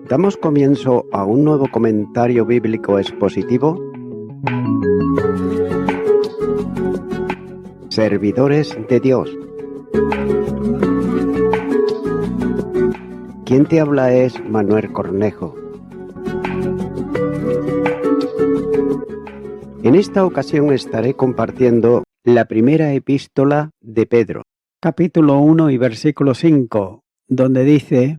Damos comienzo a un nuevo comentario bíblico expositivo. Servidores de Dios. Quien te habla es Manuel Cornejo. En esta ocasión estaré compartiendo la primera epístola de Pedro, capítulo 1 y versículo 5, donde dice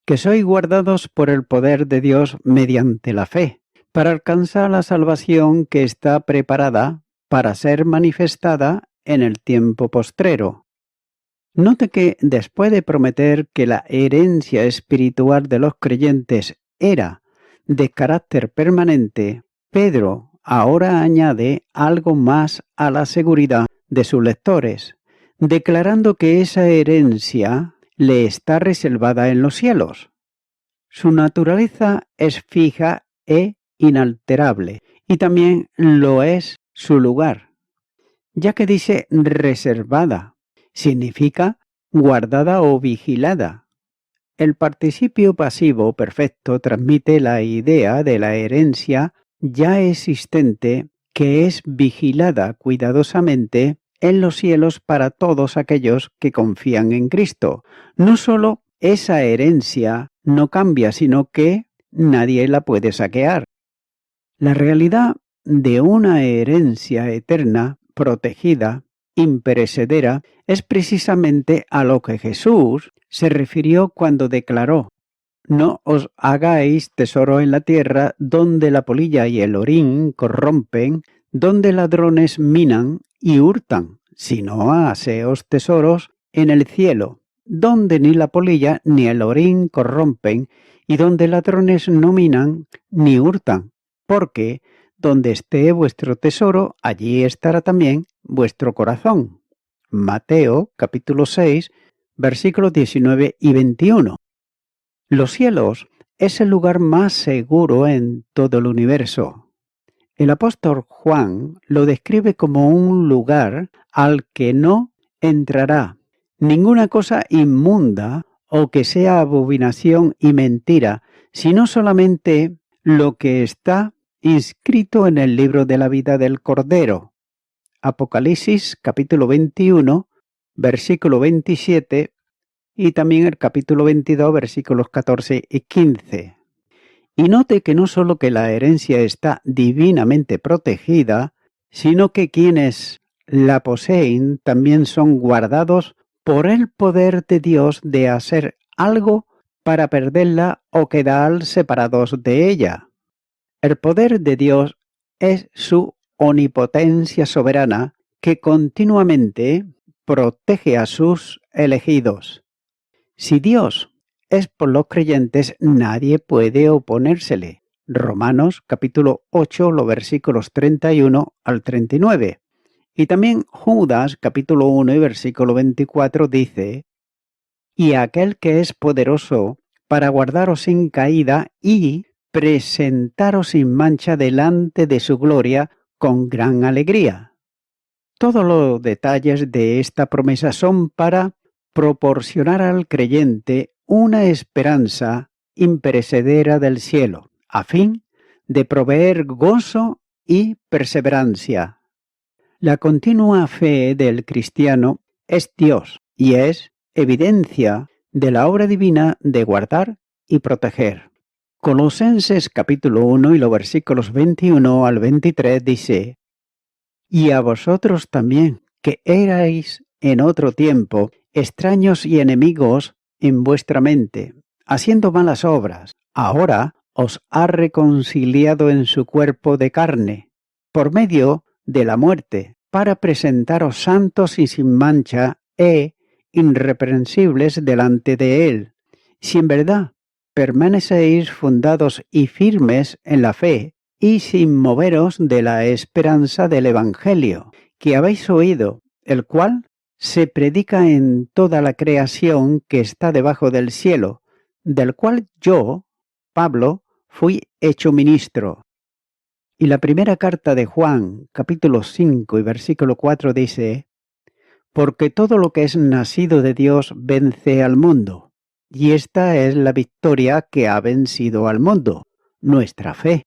que sois guardados por el poder de Dios mediante la fe, para alcanzar la salvación que está preparada para ser manifestada en el tiempo postrero. Note que después de prometer que la herencia espiritual de los creyentes era de carácter permanente, Pedro ahora añade algo más a la seguridad de sus lectores, declarando que esa herencia le está reservada en los cielos. Su naturaleza es fija e inalterable, y también lo es su lugar, ya que dice reservada, significa guardada o vigilada. El participio pasivo perfecto transmite la idea de la herencia ya existente que es vigilada cuidadosamente en los cielos para todos aquellos que confían en Cristo. No solo esa herencia no cambia, sino que nadie la puede saquear. La realidad de una herencia eterna, protegida, imperecedera, es precisamente a lo que Jesús se refirió cuando declaró: no os hagáis tesoro en la tierra, donde la polilla y el orín corrompen, donde ladrones minan y hurtan, sino haceos tesoros en el cielo, donde ni la polilla ni el orín corrompen, y donde ladrones no minan ni hurtan, porque donde esté vuestro tesoro, allí estará también vuestro corazón. Mateo capítulo 6, versículos 19 y 21. Los cielos es el lugar más seguro en todo el universo. El apóstol Juan lo describe como un lugar al que no entrará ninguna cosa inmunda o que sea abominación y mentira, sino solamente lo que está inscrito en el libro de la vida del Cordero. Apocalipsis capítulo 21, versículo 27 y también el capítulo 22, versículos 14 y 15. Y note que no solo que la herencia está divinamente protegida, sino que quienes la poseen también son guardados por el poder de Dios de hacer algo para perderla o quedar separados de ella. El poder de Dios es su omnipotencia soberana que continuamente protege a sus elegidos. Si Dios es por los creyentes, nadie puede oponérsele. Romanos capítulo 8, los versículos 31 al 39. Y también Judas capítulo 1 y versículo 24 dice: y aquel que es poderoso para guardaros sin caída y presentaros sin mancha delante de su gloria con gran alegría. Todos los detalles de esta promesa son para proporcionar al creyente una esperanza imperecedera del cielo, a fin de proveer gozo y perseverancia. La continua fe del cristiano es Dios y es evidencia de la obra divina de guardar y proteger. Colosenses capítulo 1 y los versículos 21 al 23 dice: y a vosotros también, que erais en otro tiempo extraños y enemigos en vuestra mente, haciendo malas obras, ahora os ha reconciliado en su cuerpo de carne, por medio de la muerte, para presentaros santos y sin mancha e irreprensibles delante de él. Si en verdad permanecéis fundados y firmes en la fe, y sin moveros de la esperanza del Evangelio, que habéis oído, el cual se predica en toda la creación que está debajo del cielo, del cual yo, Pablo, fui hecho ministro. Y la primera carta de Juan, capítulo 5 y versículo 4 dice: porque todo lo que es nacido de Dios vence al mundo. y esta es la victoria que ha vencido al mundo, nuestra fe.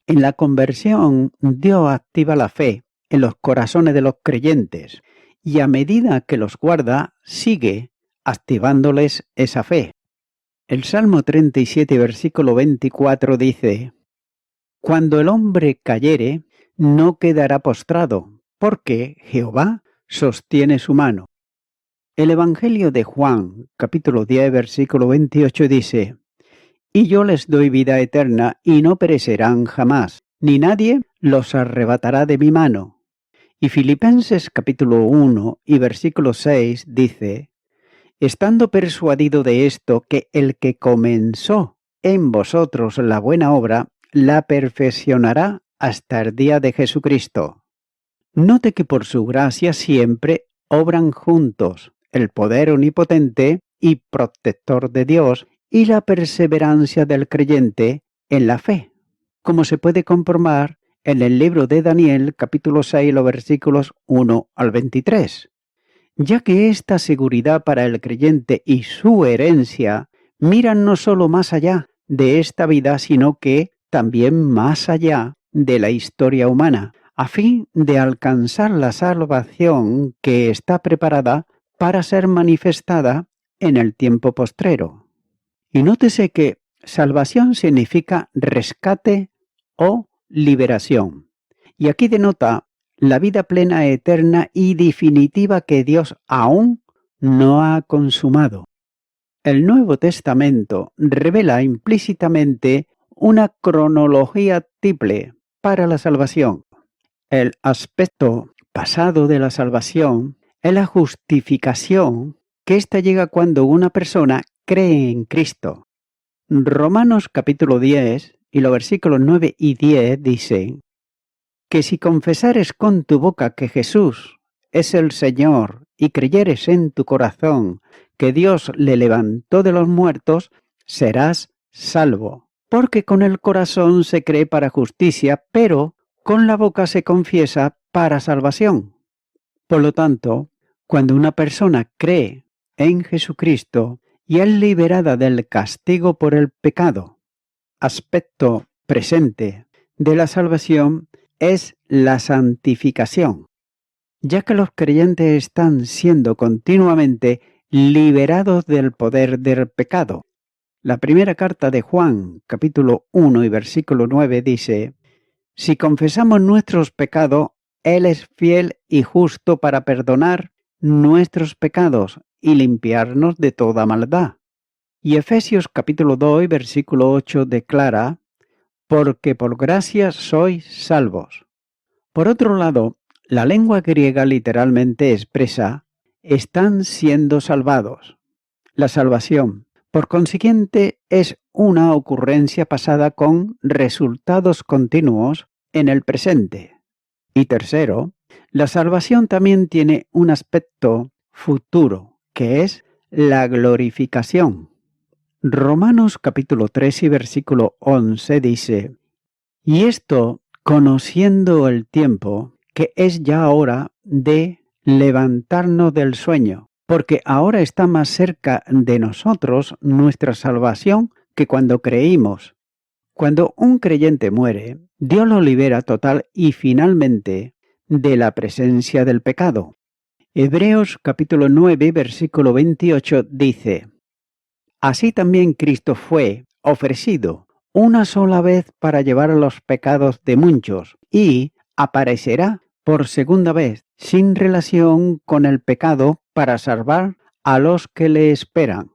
En la conversión, Dios activa la fe en los corazones de los creyentes y a medida que los guarda, sigue activándoles esa fe. El Salmo 37, versículo 24 dice: Cuando el hombre cayere, no quedará postrado, porque Jehová sostiene su mano. El Evangelio de Juan, capítulo 10, versículo 28 dice: Y yo les doy vida eterna, y no perecerán jamás, ni nadie los arrebatará de mi mano. Y Filipenses capítulo 1 y versículo 6 dice: Estando persuadido de esto, que el que comenzó en vosotros la buena obra, la perfeccionará hasta el día de Jesucristo. Note que por su gracia siempre obran juntos el poder omnipotente y protector de Dios y la perseverancia del creyente en la fe, como se puede comprobar en el libro de Daniel, capítulo 6, los versículos 1 al 23, ya que esta seguridad para el creyente y su herencia miran no solo más allá de esta vida, sino que también más allá de la historia humana, a fin de alcanzar la salvación que está preparada para ser manifestada en el tiempo postrero. Y nótese que salvación significa rescate o liberación. Y aquí denota la vida plena, eterna y definitiva que Dios aún no ha consumado. El Nuevo Testamento revela implícitamente una cronología triple para la salvación. El aspecto pasado de la salvación es la justificación, que ésta llega cuando una persona cree en Cristo. Romanos capítulo 10 y los versículos 9 y 10 dicen que si confesares con tu boca que Jesús es el Señor y creyeres en tu corazón que Dios le levantó de los muertos, serás salvo. Porque con el corazón se cree para justicia, pero con la boca se confiesa para salvación. Por lo tanto, cuando una persona cree en Jesucristo y es liberada del castigo por el pecado, aspecto presente de la salvación es la santificación, ya que los creyentes están siendo continuamente liberados del poder del pecado. La primera carta de Juan, capítulo 1 y versículo 9 dice: Si confesamos nuestros pecados, Él es fiel y justo para perdonar nuestros pecados y limpiarnos de toda maldad. Y Efesios capítulo 2 y versículo 8 declara: Porque por gracia sois salvos. Por otro lado, la lengua griega literalmente expresa: están siendo salvados. La salvación, por consiguiente, es una ocurrencia pasada con resultados continuos en el presente. Y tercero, la salvación también tiene un aspecto futuro, que es la glorificación. Romanos capítulo 3 y versículo 11 dice: Y esto, conociendo el tiempo, que es ya hora de levantarnos del sueño, porque ahora está más cerca de nosotros nuestra salvación que cuando creímos. Cuando un creyente muere, Dios lo libera total y finalmente de la presencia del pecado. Hebreos capítulo 9, versículo 28 dice: Así también Cristo fue ofrecido una sola vez para llevar los pecados de muchos y aparecerá por segunda vez sin relación con el pecado para salvar a los que le esperan.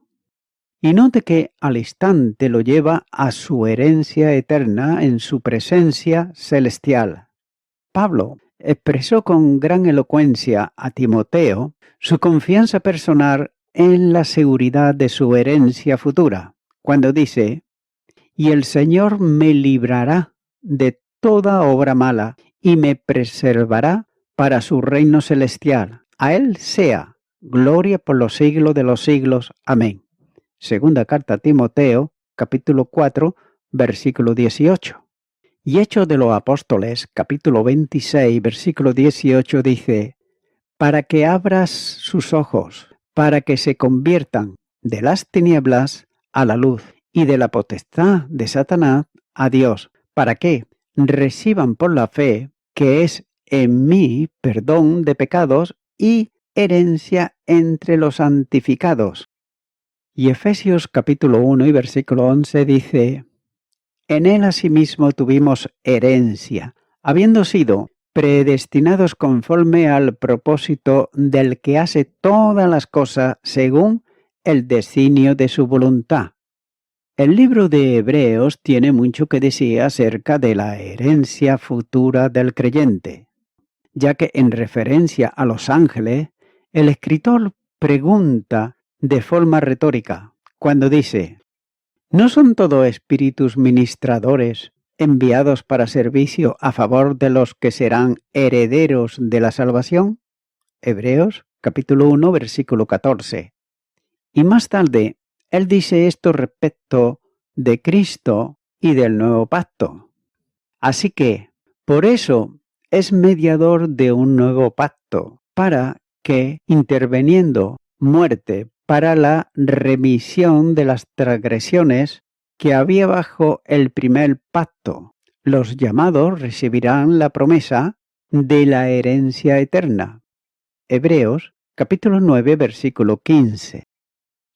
Y note que al instante lo lleva a su herencia eterna en su presencia celestial. Pablo expresó con gran elocuencia a Timoteo su confianza personal en la seguridad de su herencia futura, cuando dice: Y el Señor me librará de toda obra mala y me preservará para su reino celestial. A Él sea gloria por los siglos de los siglos. Amén. Segunda carta a Timoteo, capítulo 4, versículo 18. Y Hechos de los Apóstoles, capítulo 26, versículo 18 dice: Para que abras sus ojos, para que se conviertan de las tinieblas a la luz, y de la potestad de Satanás a Dios, para que reciban por la fe, que es en mí, perdón de pecados y herencia entre los santificados. Y Efesios capítulo 1 y versículo 11 dice: en él asimismo tuvimos herencia, habiendo sido predestinados conforme al propósito del que hace todas las cosas según el designio de su voluntad. El libro de Hebreos tiene mucho que decir acerca de la herencia futura del creyente, ya que en referencia a los ángeles, el escritor pregunta de forma retórica cuando dice: ¿no son todos espíritus ministradores enviados para servicio a favor de los que serán herederos de la salvación? Hebreos capítulo 1 versículo 14. Y más tarde, él dice esto respecto de Cristo y del nuevo pacto. Así que, por eso, es mediador de un nuevo pacto, para que, interviniendo muerte para la remisión de las transgresiones que había bajo el primer pacto, los llamados recibirán la promesa de la herencia eterna. Hebreos capítulo 9 versículo 15.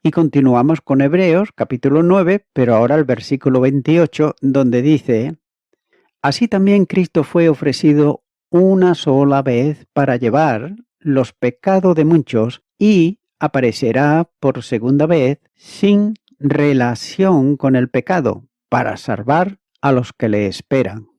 Y continuamos con Hebreos capítulo 9, pero ahora el versículo 28, donde dice: así también Cristo fue ofrecido una sola vez para llevar los pecados de muchos y aparecerá por segunda vez sin relación con el pecado para salvar a los que le esperan.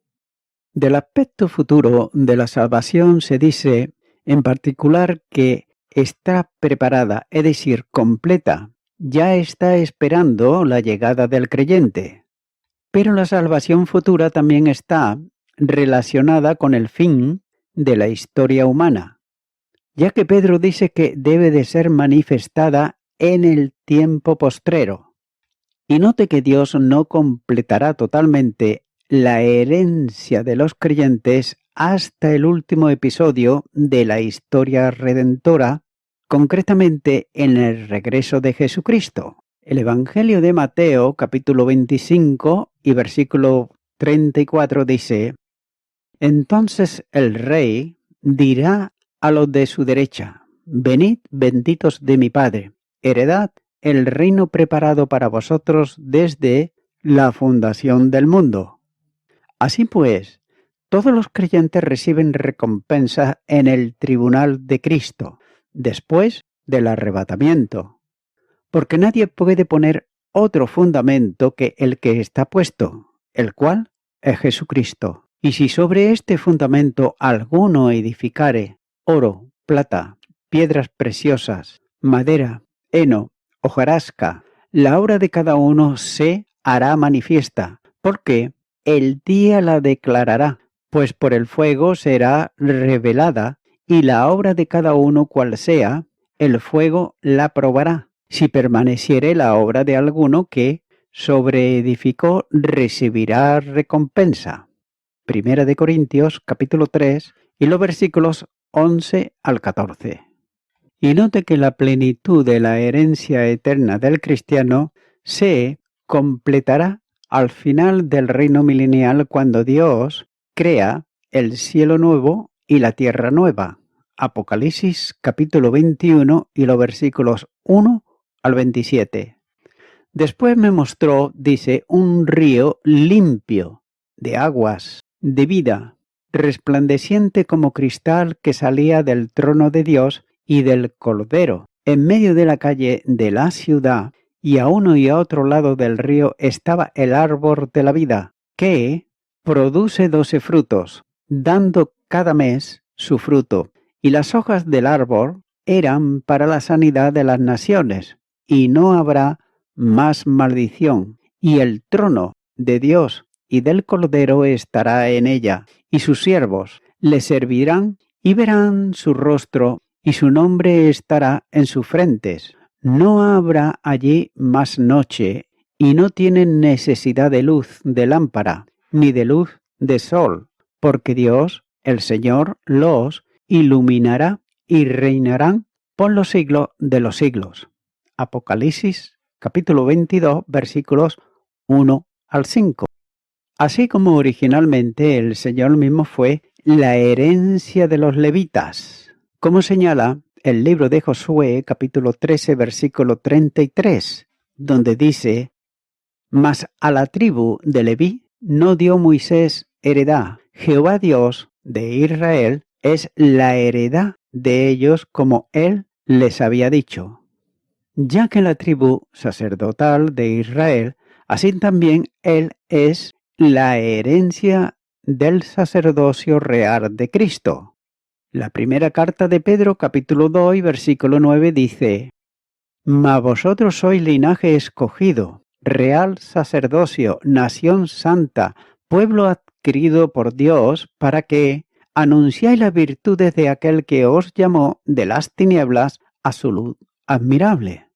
Del aspecto futuro de la salvación se dice en particular que está preparada, es decir, completa, ya está esperando la llegada del creyente. Pero la salvación futura también está relacionada con el fin de la historia humana, ya que Pedro dice que debe de ser manifestada en el tiempo postrero. Y note que Dios no completará totalmente la herencia de los creyentes hasta el último episodio de la historia redentora, concretamente en el regreso de Jesucristo. El Evangelio de Mateo, capítulo 25 y versículo 34 dice: entonces el rey dirá a los de su derecha: venid, benditos de mi Padre, heredad el reino preparado para vosotros desde la fundación del mundo. Así pues, todos los creyentes reciben recompensa en el tribunal de Cristo, después del arrebatamiento, porque nadie puede poner otro fundamento que el que está puesto, el cual es Jesucristo. Y si sobre este fundamento alguno edificare oro, plata, piedras preciosas, madera, heno, hojarasca, la obra de cada uno se hará manifiesta, porque el día la declarará, pues por el fuego será revelada, y la obra de cada uno cual sea, el fuego la probará. Si permaneciere la obra de alguno que sobreedificó, recibirá recompensa. Primera de Corintios, capítulo 3, y los versículos 11 al 14. Y note que la plenitud de la herencia eterna del cristiano se completará al final del reino milenial, cuando Dios crea el cielo nuevo y la tierra nueva. Apocalipsis capítulo 21 y los versículos 1 al 27. Después me mostró, dice, un río limpio de aguas de vida, resplandeciente como cristal, que salía del trono de Dios y del Cordero. En medio de la calle de la ciudad, y a uno y a otro lado del río, estaba el árbol de la vida, que produce 12 frutos, dando cada mes su fruto, y las hojas del árbol eran para la sanidad de las naciones, y no habrá más maldición, y el trono de Dios y del Cordero estará en ella, y sus siervos le servirán y verán su rostro, y su nombre estará en sus frentes. No habrá allí más noche, y no tienen necesidad de luz de lámpara, ni de luz de sol, porque Dios, el Señor, los iluminará y reinarán por los siglos de los siglos. Apocalipsis capítulo 22 versículos 1 al 5. Así como originalmente el Señor mismo fue la herencia de los levitas, como señala el libro de Josué capítulo 13 versículo 33, donde dice: Mas a la tribu de Leví no dio Moisés heredad. Jehová Dios de Israel es la heredad de ellos, como él les había dicho. Ya que la tribu sacerdotal de Israel, así también él es la herencia del sacerdocio real de Cristo. La primera carta de Pedro, capítulo 2 y versículo 9 dice: Mas vosotros sois linaje escogido, real sacerdocio, nación santa, pueblo adquirido por Dios, para que anunciáis las virtudes de aquel que os llamó de las tinieblas a su luz admirable.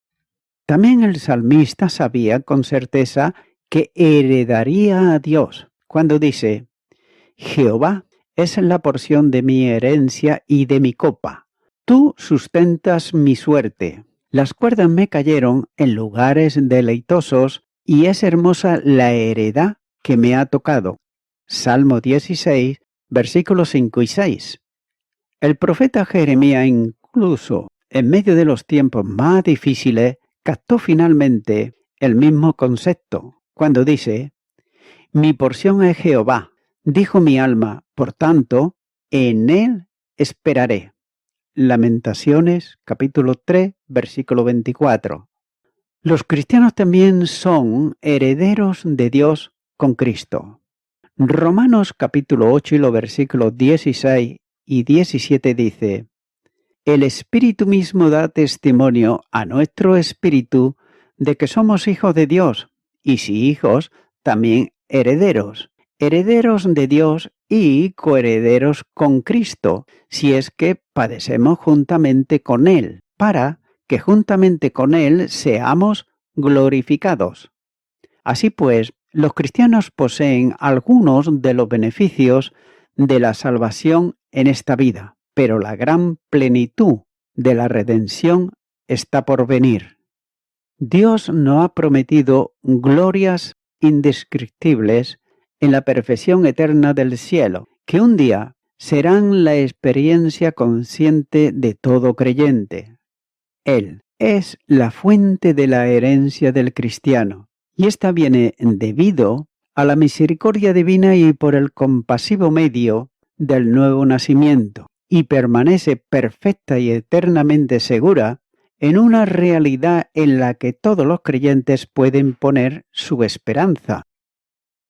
También el salmista sabía con certeza que heredaría a Dios cuando dice: Jehová es la porción de mi herencia y de mi copa. Tú sustentas mi suerte. Las cuerdas me cayeron en lugares deleitosos y es hermosa la heredad que me ha tocado. Salmo 16, versículos 5 y 6. El profeta Jeremías, incluso en medio de los tiempos más difíciles, captó finalmente el mismo concepto cuando dice: Mi porción es Jehová, dijo mi alma, por tanto, en él esperaré. Lamentaciones, capítulo 3, versículo 24. Los cristianos también son herederos de Dios con Cristo. Romanos, capítulo 8 y los versículos 16 y 17 dice: El Espíritu mismo da testimonio a nuestro espíritu de que somos hijos de Dios, y si hijos, también herederos, herederos de Dios y coherederos con Cristo, si es que padecemos juntamente con Él, para que juntamente con Él seamos glorificados. Así pues, los cristianos poseen algunos de los beneficios de la salvación en esta vida, pero la gran plenitud de la redención está por venir. Dios nos ha prometido glorias indescriptibles en la perfección eterna del cielo, que un día serán la experiencia consciente de todo creyente. Él es la fuente de la herencia del cristiano, y esta viene debido a la misericordia divina y por el compasivo medio del nuevo nacimiento, y permanece perfecta y eternamente segura en una realidad en la que todos los creyentes pueden poner su esperanza.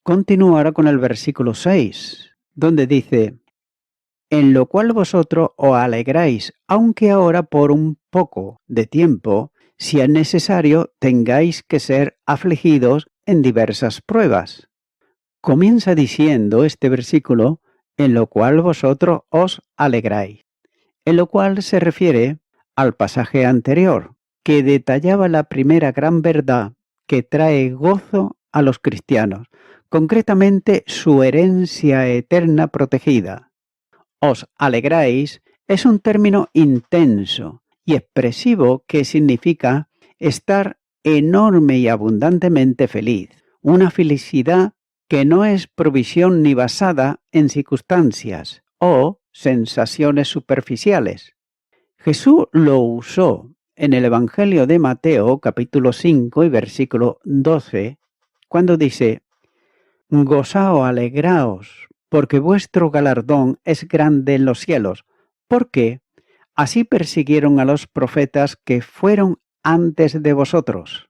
Continúa ahora con el versículo 6, donde dice: En lo cual vosotros os alegráis, aunque ahora por un poco de tiempo, si es necesario, tengáis que ser afligidos en diversas pruebas. Comienza diciendo este versículo: en lo cual vosotros os alegráis, en lo cual se refiere al pasaje anterior, que detallaba la primera gran verdad que trae gozo a los cristianos, concretamente su herencia eterna protegida. Os alegráis es un término intenso y expresivo que significa estar enorme y abundantemente feliz, una felicidad que no es provisión ni basada en circunstancias o sensaciones superficiales. Jesús lo usó en el Evangelio de Mateo, capítulo 5 y versículo 12, cuando dice: Gozaos, alegraos, porque vuestro galardón es grande en los cielos, porque así persiguieron a los profetas que fueron antes de vosotros.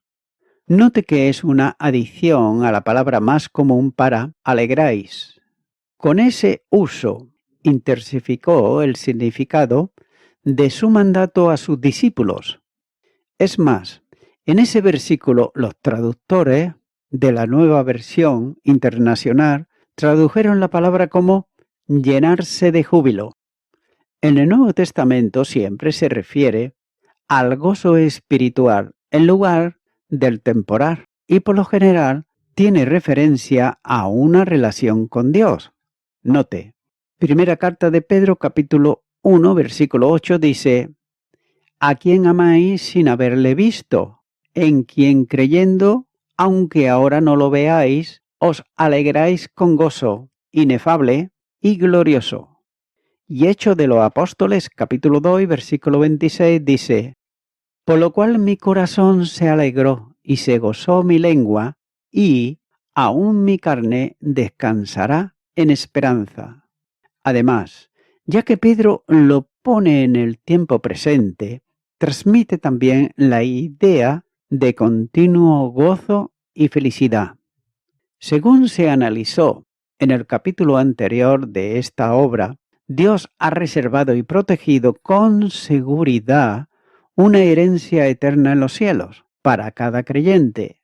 Note que es una adición a la palabra más común para alegráis. Con ese uso intensificó el significado de su mandato a sus discípulos. Es más, en ese versículo los traductores de la Nueva Versión Internacional tradujeron la palabra como llenarse de júbilo. En el Nuevo Testamento siempre se refiere al gozo espiritual en lugar del temporal y por lo general tiene referencia a una relación con Dios. Note, primera carta de Pedro capítulo 1 versículo 8 dice: ¿A quién amáis sin haberle visto? en quien creyendo, aunque ahora no lo veáis, os alegráis con gozo inefable y glorioso. Y Hechos de los Apóstoles, capítulo 2, versículo 26, dice: por lo cual mi corazón se alegró y se gozó mi lengua, y aún mi carne descansará en esperanza. Además, ya que Pedro lo pone en el tiempo presente, transmite también la idea de continuo gozo y felicidad. Según se analizó en el capítulo anterior de esta obra, Dios ha reservado y protegido con seguridad una herencia eterna en los cielos para cada creyente.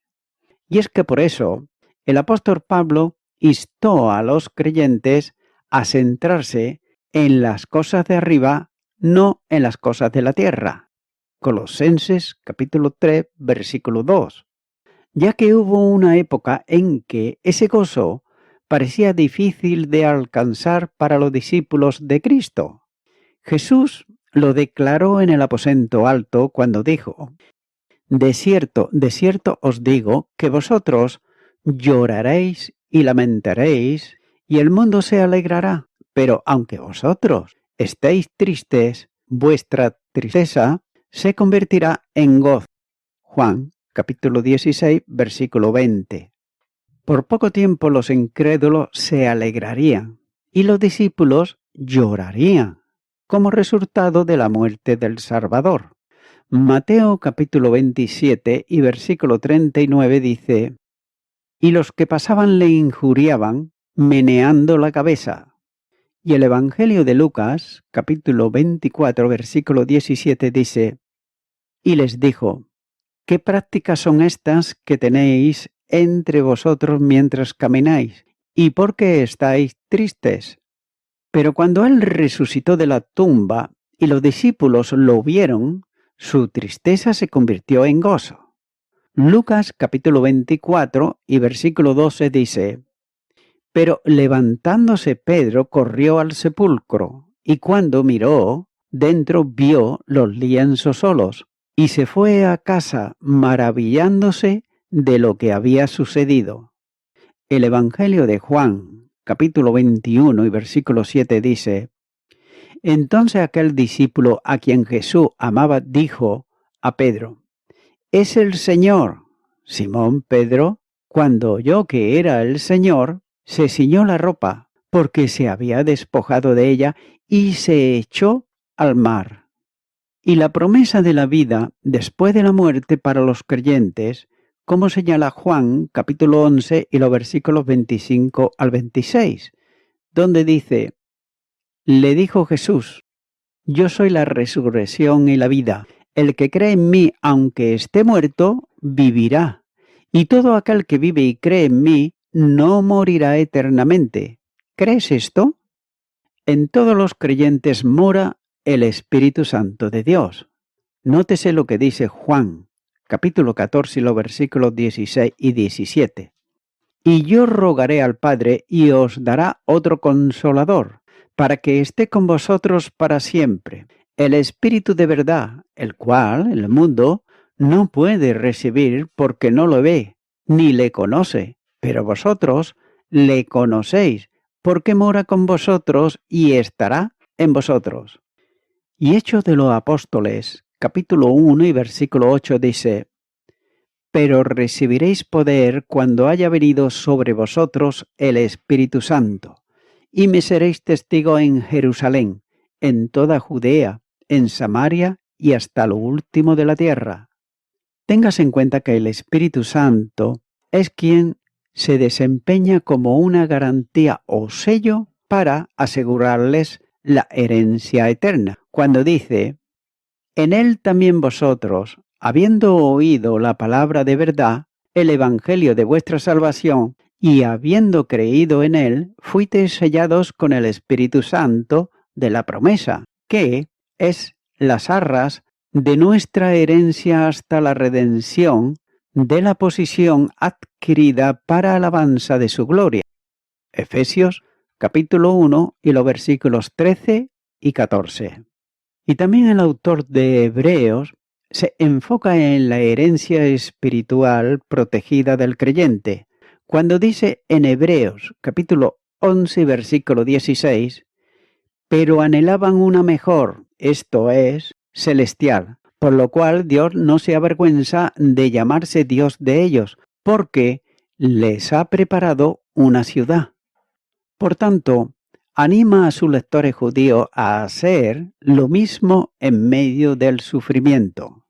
Y es que por eso el apóstol Pablo instó a los creyentes a centrarse en las cosas de arriba, no en las cosas de la tierra. Colosenses capítulo 3, versículo 2. Ya que hubo una época en que ese gozo parecía difícil de alcanzar para los discípulos de Cristo. Jesús lo declaró en el aposento alto cuando dijo: de cierto os digo que vosotros lloraréis y lamentaréis, y el mundo se alegrará, pero aunque vosotros estéis tristes, vuestra tristeza se convertirá en gozo. Juan capítulo 16, versículo 20. Por poco tiempo los incrédulos se alegrarían y los discípulos llorarían como resultado de la muerte del Salvador. Mateo capítulo 27 y versículo 39 dice: y los que pasaban le injuriaban, meneando la cabeza. Y el Evangelio de Lucas capítulo 24 versículo 17 dice: y les dijo: ¿qué prácticas son estas que tenéis entre vosotros mientras camináis? ¿Y por qué estáis tristes? Pero cuando él resucitó de la tumba y los discípulos lo vieron, su tristeza se convirtió en gozo. Lucas capítulo 24 y versículo 12 dice: pero levantándose Pedro corrió al sepulcro, y cuando miró, dentro vio los lienzos solos, y se fue a casa maravillándose de lo que había sucedido. El Evangelio de Juan, capítulo 21 y versículo 7 dice: entonces aquel discípulo a quien Jesús amaba dijo a Pedro: es el Señor. Simón Pedro, cuando oyó que era el Señor, se ciñó la ropa, porque se había despojado de ella, y se echó al mar. Y la promesa de la vida después de la muerte para los creyentes, como señala Juan capítulo 11 y los versículos 25 al 26, donde dice: le dijo Jesús: yo soy la resurrección y la vida. El que cree en mí, aunque esté muerto, vivirá. Y todo aquel que vive y cree en mí, no morirá eternamente. ¿Crees esto? En todos los creyentes mora el Espíritu Santo de Dios. Nótese lo que dice Juan, capítulo 14, y los versículos 16 y 17. Y yo rogaré al Padre y os dará otro consolador, para que esté con vosotros para siempre, el Espíritu de verdad, el cual el mundo no puede recibir porque no lo ve, ni le conoce, pero vosotros le conocéis, porque mora con vosotros y estará en vosotros. Y Hechos de los Apóstoles, capítulo 1 y versículo 8 dice: pero recibiréis poder cuando haya venido sobre vosotros el Espíritu Santo, y me seréis testigo en Jerusalén, en toda Judea, en Samaria y hasta lo último de la tierra. Tengas en cuenta que el Espíritu Santo es quien se desempeña como una garantía o sello para asegurarles la herencia eterna. Cuando dice: en él también vosotros, habiendo oído la palabra de verdad, el evangelio de vuestra salvación, y habiendo creído en él, fuisteis sellados con el Espíritu Santo de la promesa, que es las arras de nuestra herencia hasta la redención de la posesión adquirida para alabanza de su gloria. Efesios capítulo 1 y los versículos 13 y 14. Y también el autor de Hebreos se enfoca en la herencia espiritual protegida del creyente, cuando dice en Hebreos capítulo 11 versículo 16, pero anhelaban una mejor, esto es, celestial, por lo cual Dios no se avergüenza de llamarse Dios de ellos, porque les ha preparado una ciudad. Por tanto, anima a sus lectores judíos a hacer lo mismo en medio del sufrimiento.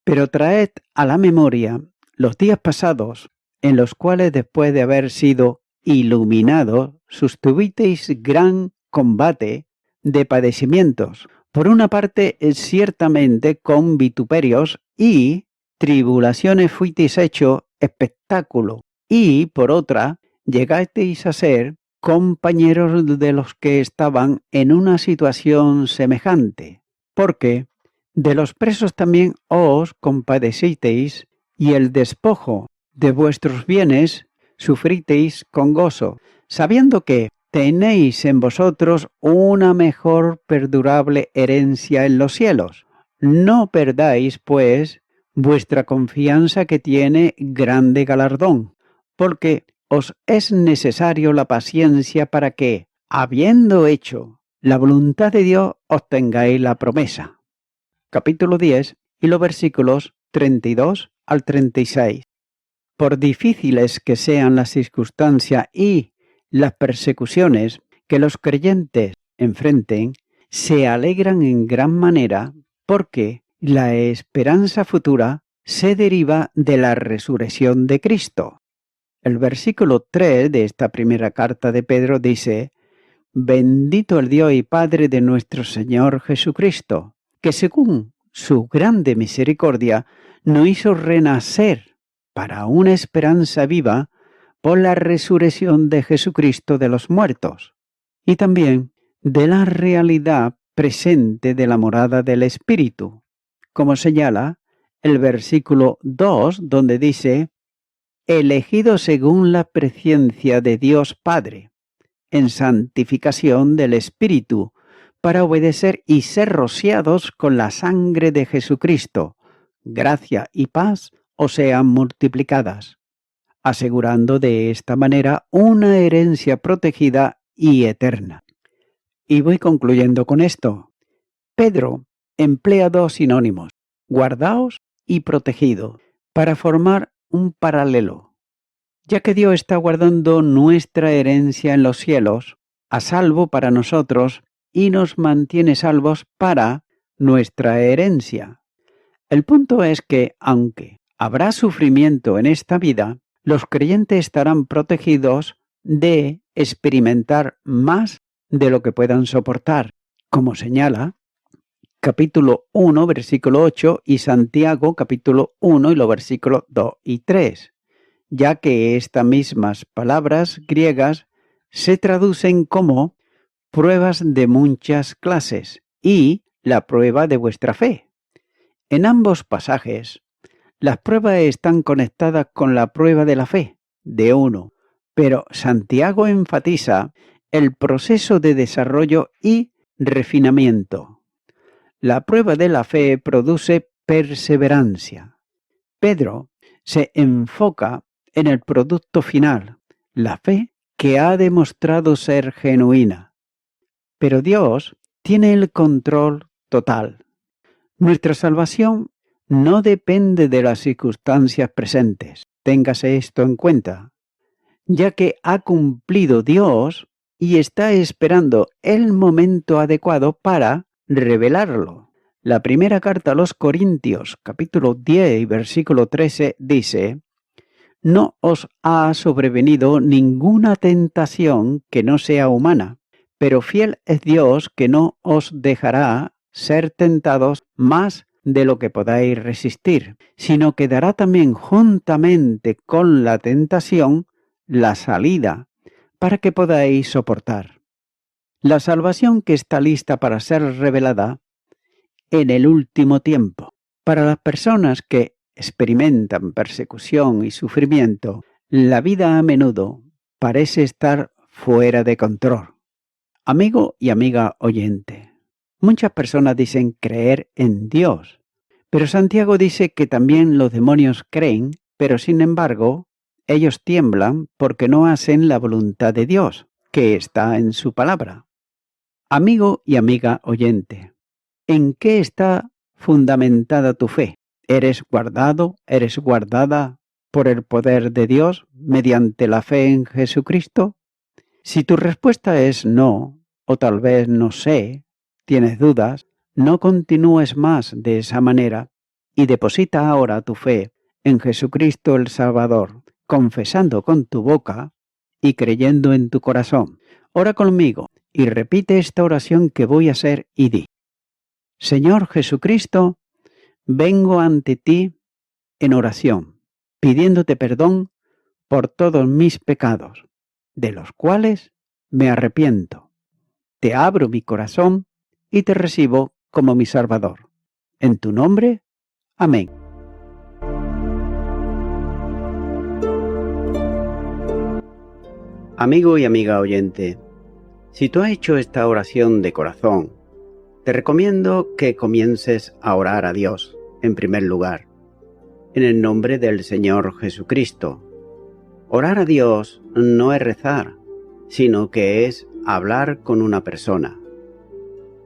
Pero traed a la memoria los días pasados, en los cuales después de haber sido iluminados, sostuvisteis gran combate de padecimientos, por una parte ciertamente con vituperios y tribulaciones fuisteis hecho espectáculo, y por otra llegasteis a ser compañeros de los que estaban en una situación semejante, porque de los presos también os compadecisteis, y el despojo de vuestros bienes sufristeis con gozo, sabiendo que tenéis en vosotros una mejor perdurable herencia en los cielos. No perdáis, pues, vuestra confianza que tiene grande galardón, porque os es necesario la paciencia para que, habiendo hecho la voluntad de Dios, obtengáis la promesa. Capítulo 10 y los versículos 32 al 36. Por difíciles que sean las circunstancias y las persecuciones que los creyentes enfrenten, se alegran en gran manera porque la esperanza futura se deriva de la resurrección de Cristo. El versículo 3 de esta primera carta de Pedro dice: Bendito el Dios y Padre de nuestro Señor Jesucristo, que según su grande misericordia nos hizo renacer para una esperanza viva por la resurrección de Jesucristo de los muertos, y también de la realidad presente de la morada del Espíritu, como señala el versículo 2, donde dice: elegido según la presciencia de Dios Padre, en santificación del Espíritu, para obedecer y ser rociados con la sangre de Jesucristo, gracia y paz os sean multiplicadas, asegurando de esta manera una herencia protegida y eterna. Y voy concluyendo con esto. Pedro emplea dos sinónimos, guardaos y protegido, para formar un paralelo. Ya que Dios está guardando nuestra herencia en los cielos, a salvo para nosotros, y nos mantiene salvos para nuestra herencia. El punto es que, aunque habrá sufrimiento en esta vida, los creyentes estarán protegidos de experimentar más de lo que puedan soportar, como señala capítulo 1, versículo 8 y Santiago capítulo 1 y los versículos 2 y 3, ya que estas mismas palabras griegas se traducen como pruebas de muchas clases y la prueba de vuestra fe. En ambos pasajes, las pruebas están conectadas con la prueba de la fe de uno, pero Santiago enfatiza el proceso de desarrollo y refinamiento. La prueba de la fe produce perseverancia. Pedro se enfoca en el producto final, la fe que ha demostrado ser genuina. Pero Dios tiene el control total. Nuestra salvación no depende de las circunstancias presentes. Téngase esto en cuenta, ya que ha cumplido Dios y está esperando el momento adecuado para revelarlo. La primera carta a los Corintios, capítulo 10 y versículo 13, dice: no os ha sobrevenido ninguna tentación que no sea humana, pero fiel es Dios que no os dejará ser tentados más de lo que podáis resistir, sino que dará también juntamente con la tentación la salida, para que podáis soportar. La salvación que está lista para ser revelada en el último tiempo. Para las personas que experimentan persecución y sufrimiento, la vida a menudo parece estar fuera de control. Amigo y amiga oyente, muchas personas dicen creer en Dios, Pero Santiago dice que también los demonios creen, pero sin embargo, ellos tiemblan porque no hacen la voluntad de Dios, que está en su palabra. Amigo y amiga oyente, ¿en qué está fundamentada tu fe? ¿Eres guardado, eres guardada por el poder de Dios mediante la fe en Jesucristo? Si tu respuesta es no, o tal vez no sé, tienes dudas, no continúes más de esa manera y deposita ahora tu fe en Jesucristo el Salvador, confesando con tu boca y creyendo en tu corazón. Ora conmigo y repite esta oración que voy a hacer y di: Señor Jesucristo, vengo ante ti en oración, pidiéndote perdón por todos mis pecados, de los cuales me arrepiento. Te abro mi corazón y te recibo como mi Salvador. En tu nombre, amén. Amigo y amiga oyente, si tú has hecho esta oración de corazón, te recomiendo que comiences a orar a Dios, en primer lugar, en el nombre del Señor Jesucristo. Orar a Dios no es rezar, sino que es hablar con una persona.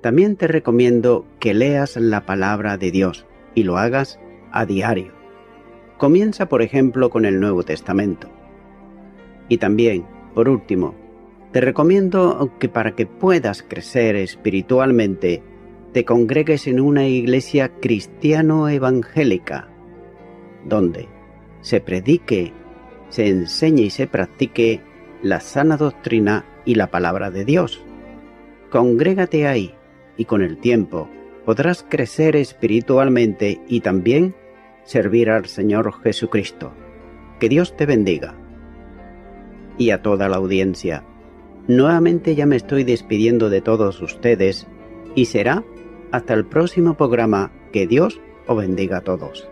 También te recomiendo que leas la palabra de Dios y lo hagas a diario. Comienza, por ejemplo, con el Nuevo Testamento. Y también, por último, te recomiendo que para que puedas crecer espiritualmente, te congregues en una iglesia cristiano-evangélica, donde se predique, se enseñe y se practique la sana doctrina y la palabra de Dios. Congrégate ahí y con el tiempo podrás crecer espiritualmente y también servir al Señor Jesucristo. Que Dios te bendiga. Y a toda la audiencia, nuevamente ya me estoy despidiendo de todos ustedes y será hasta el próximo programa. Que Dios os bendiga a todos.